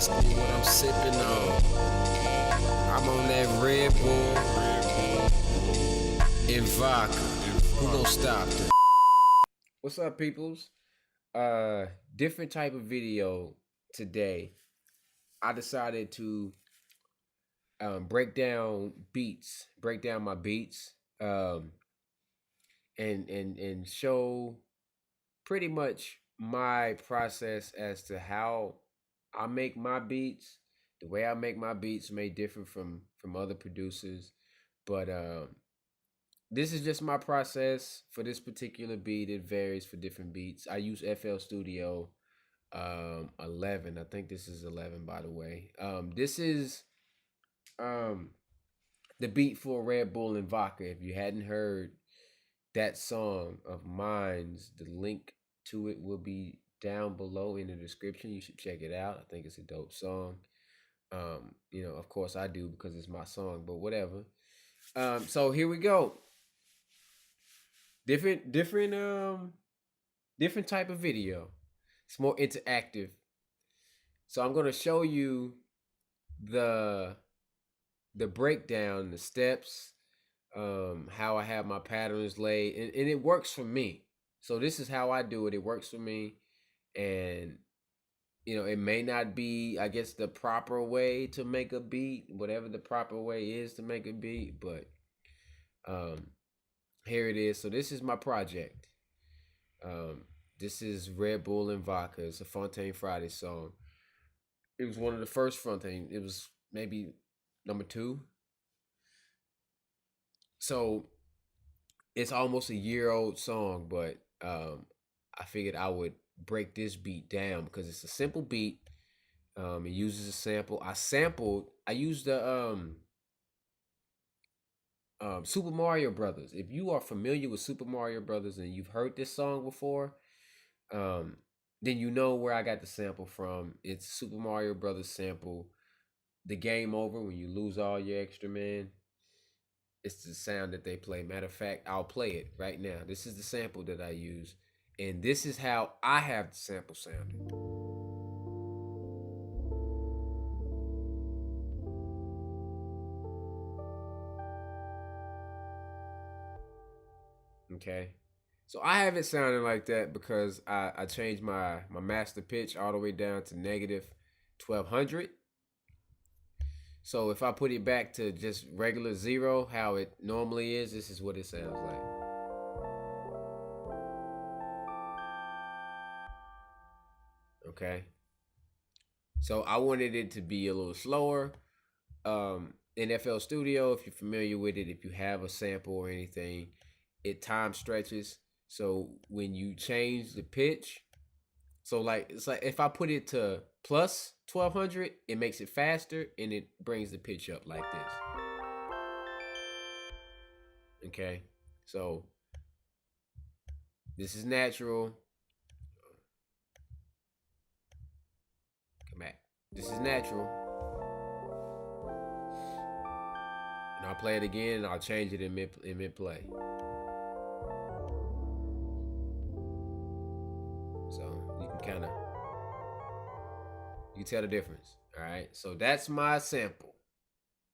Ask me what I'm sipping on. I'm on that Red Bull and vodka. Who gon' stop this? What's up, peoples? Different type of video today. I decided to break down my beats, and show pretty much my process as to how I make my beats. The way I make my beats may differ from other producers, but this is just my process for this particular beat. It varies for different beats. I use FL Studio 11. I think this is 11, by the way. This is um the beat for Red Bull and Vodka. If you hadn't heard that song of mine's, the link to it will be down below in the description. You should check it out. I think it's a dope song. Of course I do because it's my song, but whatever. So here we go. Different type of video. It's more interactive. So I'm gonna show you the breakdown, the steps, how I have my patterns laid, and it works for me. So this is how I do it. It works for me, and it may not be, I guess, the proper way to make a beat, whatever the proper way is to make a beat, but here it is. So this is my project. This is Red Bull and Vodka. It's a Fontaine Friday song. It was one of the first Fontaine. It was maybe number 2. So it's almost a year old song, but I figured I would break this beat down because it's a simple beat. It uses a sample. I used the Super Mario Brothers. If you are familiar with Super Mario Brothers and you've heard this song before, then you know where I got the sample from. It's Super Mario Brothers sample. The game over when you lose all your extra man. It's the sound that they play. Matter of fact, I'll play it right now. This is the sample that I use, and this is how I have the sample sounded. Okay, so I have it sounding like that because I changed my master pitch all the way down to negative 1200. So if I put it back to just regular 0, how it normally is, this is what it sounds like. Okay. So I wanted it to be a little slower. In FL Studio, if you're familiar with it, if you have a sample or anything, it time stretches. So when you change the pitch, so it's like if I put it to plus 1200, it makes it faster and it brings the pitch up like this. Okay, so this is natural. Come back. This is natural. And I'll play it again and I'll change it in mid play. So you can tell the difference. All right. So that's my sample.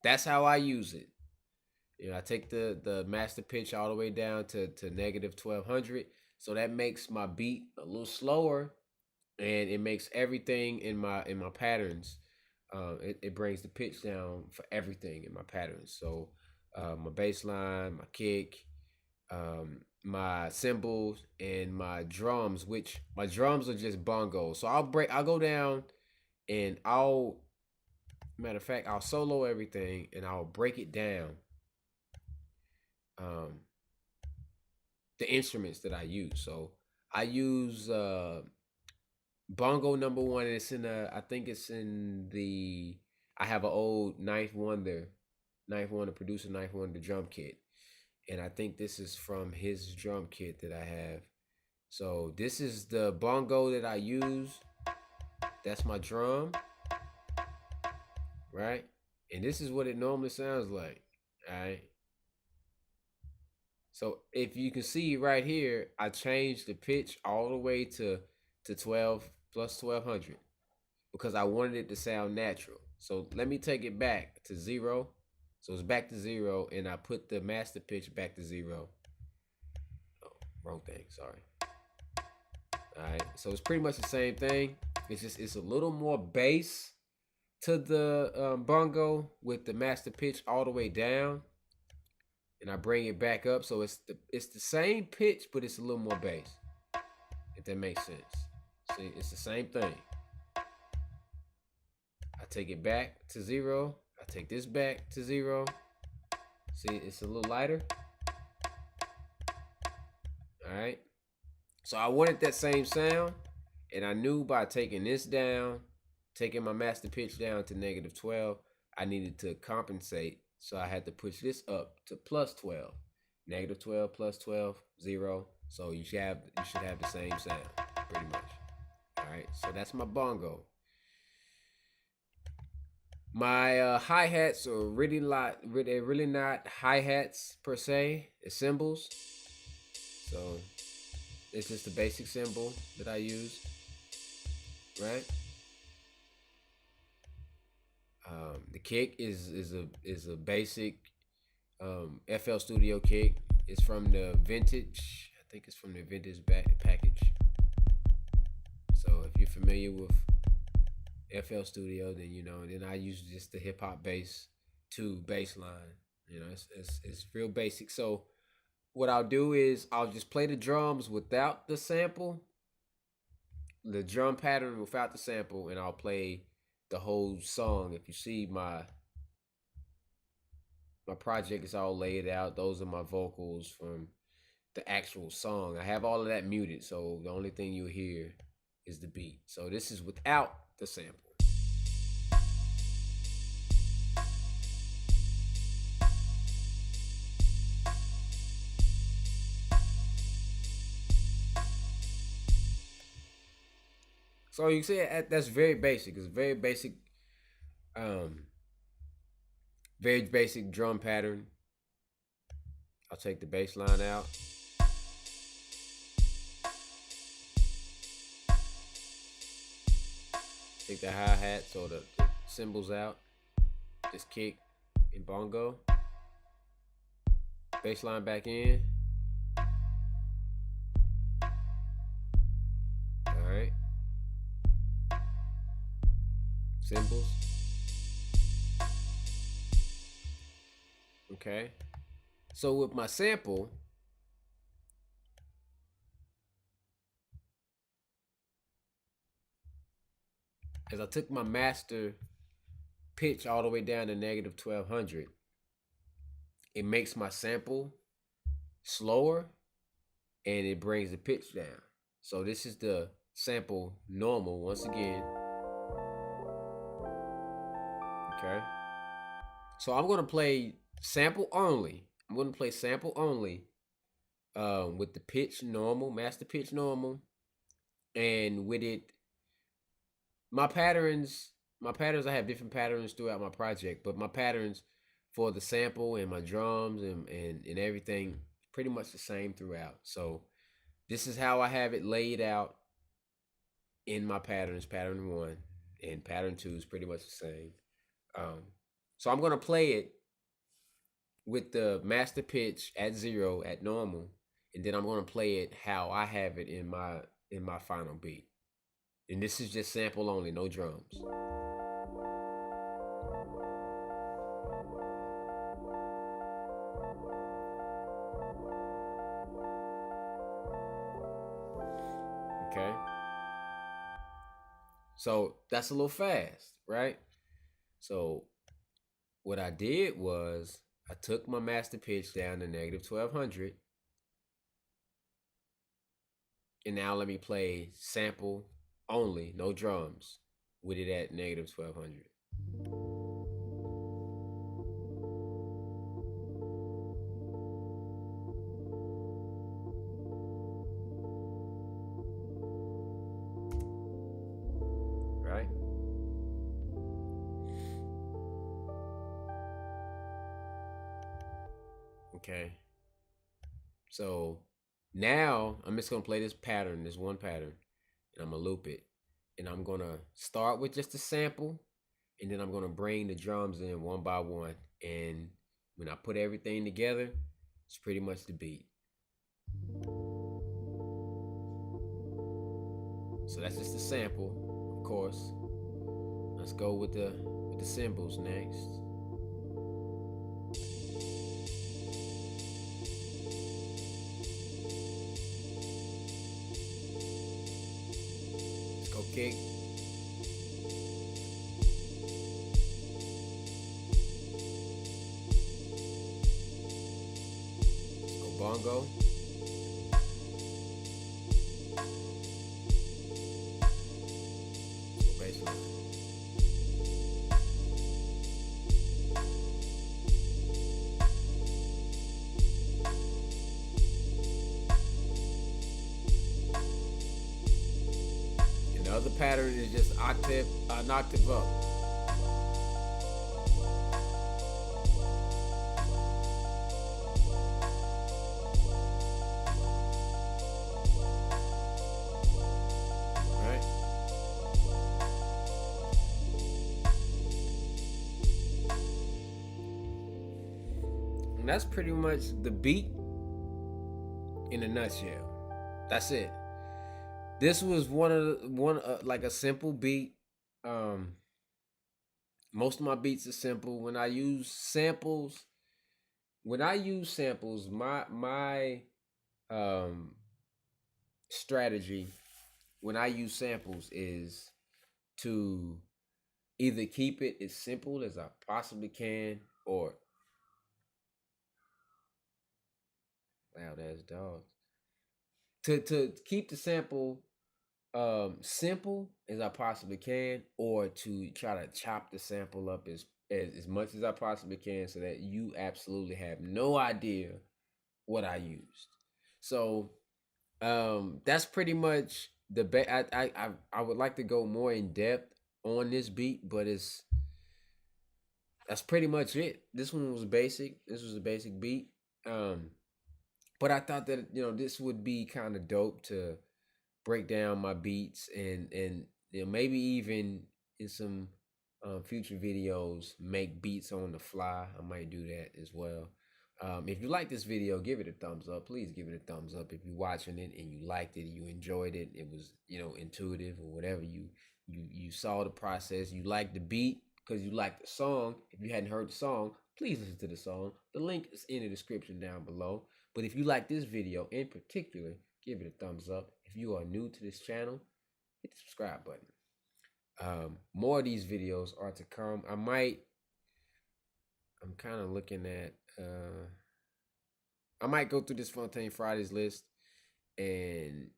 That's how I use it. I take the master pitch all the way down to negative 1200. So that makes my beat a little slower, and it makes everything in my patterns. It brings the pitch down for everything in my patterns. So my bass line, my kick, my cymbals, and my drums, which my drums are just bongos. So I'll go down and matter of fact, I'll solo everything and I'll break it down. The instruments that I use. So I use bongo number 1. And it's in I think it's in the. I have an old Ninth Wonder producer Ninth Wonder drum kit, and I think this is from his drum kit that I have. So this is the bongo that I use. That's my drum, right? And this is what it normally sounds like. All right. So if you can see right here, I changed the pitch all the way to 12 plus 1200. because I wanted it to sound natural. So let me take it back to 0. So it's back to 0, and I put the master pitch back to 0. Oh, wrong thing, sorry. All right, so it's pretty much the same thing. It's a little more bass to the bongo with the master pitch all the way down, and I bring it back up, so it's the same pitch, but it's a little more bass. If that makes sense. See, it's the same thing. I take it back to 0. I take this back to 0. See, it's a little lighter. All right. So I wanted that same sound, and I knew by taking this down, taking my master pitch down to -12, I needed to compensate. So I had to push this up to +12. -12 plus 12, 0. So you should have the same sound, pretty much. All right. So that's my bongo. My hi-hats are really not hi-hats per se. It's cymbals. So it's just the basic cymbal that I use, right? The kick is a basic FL Studio kick. It's from the vintage. I think it's from the vintage package. So if you're familiar with FL Studio, then then I use just the hip hop bass bass line. It's real basic. So what I'll do is I'll just play the drums without the sample, the drum pattern without the sample, and I'll play the whole song. If you see my project is all laid out. Those are my vocals from the actual song. I have all of that muted, so the only thing you'll hear is the beat. So this is without the sample. So you see that's very basic. It's very basic, um, very basic drum pattern. I'll take the bass line out. Take the hi-hat, so the cymbals out. Just kick and bongo. Bass line back in. Alright. Cymbals. Okay. So with my sample, as I took my master pitch all the way down to -1200, it makes my sample slower and it brings the pitch down. So this is the sample normal once again. Okay. So I'm gonna play sample only. I'm gonna play sample only with the pitch normal, master pitch normal, and with it, my patterns, I have different patterns throughout my project, but my patterns for the sample and my drums and everything pretty much the same throughout. So this is how I have it laid out in my patterns. Pattern 1 and pattern 2 is pretty much the same. So I'm gonna play it with the master pitch at 0 at normal, and then I'm gonna play it how I have it in my final beat. And this is just sample only, no drums. Okay. So that's a little fast, right? So what I did was I took my master pitch down to -1200. And now let me play sample only, no drums, with it at -1200. Right? Okay. So now I'm just gonna play this pattern, this one pattern, and I'm gonna loop it. and I'm gonna start with just a sample, and then I'm gonna bring the drums in one by one. And when I put everything together, it's pretty much the beat. So that's just a sample, of course. Let's go with the cymbals next. Let's go kick. Let's go bongo. Let's go bass line. And the other pattern is just an octave up. Right? And that's pretty much the beat in a nutshell. That's it. This was like a simple beat. Um, Most of my beats are simple. When I use samples, my um strategy when I use samples is to either keep it as simple as I possibly can, or loud ass dogs. To keep the sample simple as I possibly can, or to try to chop the sample up as much as I possibly can, so that you absolutely have no idea what I used. So that's pretty much the best. I would like to go more in depth on this beat, but that's pretty much it. This one was basic. This was a basic beat. Um, but I thought that this would be kind of dope to break down my beats, and maybe even in some future videos make beats on the fly. I might do that as well. If you like this video, give it a thumbs up. Please give it a thumbs up. If you're watching it and you liked it, you enjoyed it, it was intuitive or whatever, you saw the process, you liked the beat because you liked the song. If you hadn't heard the song, please listen to the song. The link is in the description down below. But if you like this video in particular, give it a thumbs up. If you are new to this channel, hit the subscribe button. More of these videos are to come. I'm kind of looking at I might go through this Fontaine Fridays list and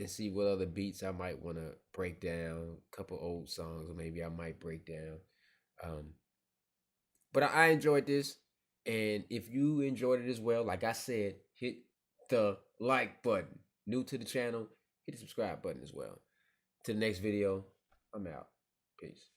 see what other beats I might want to break down. A couple old songs, or maybe I might break down. But I enjoyed this, and if you enjoyed it as well, like I said, hit the like button. New to the channel, hit the subscribe button as well. To the next video, I'm out. Peace.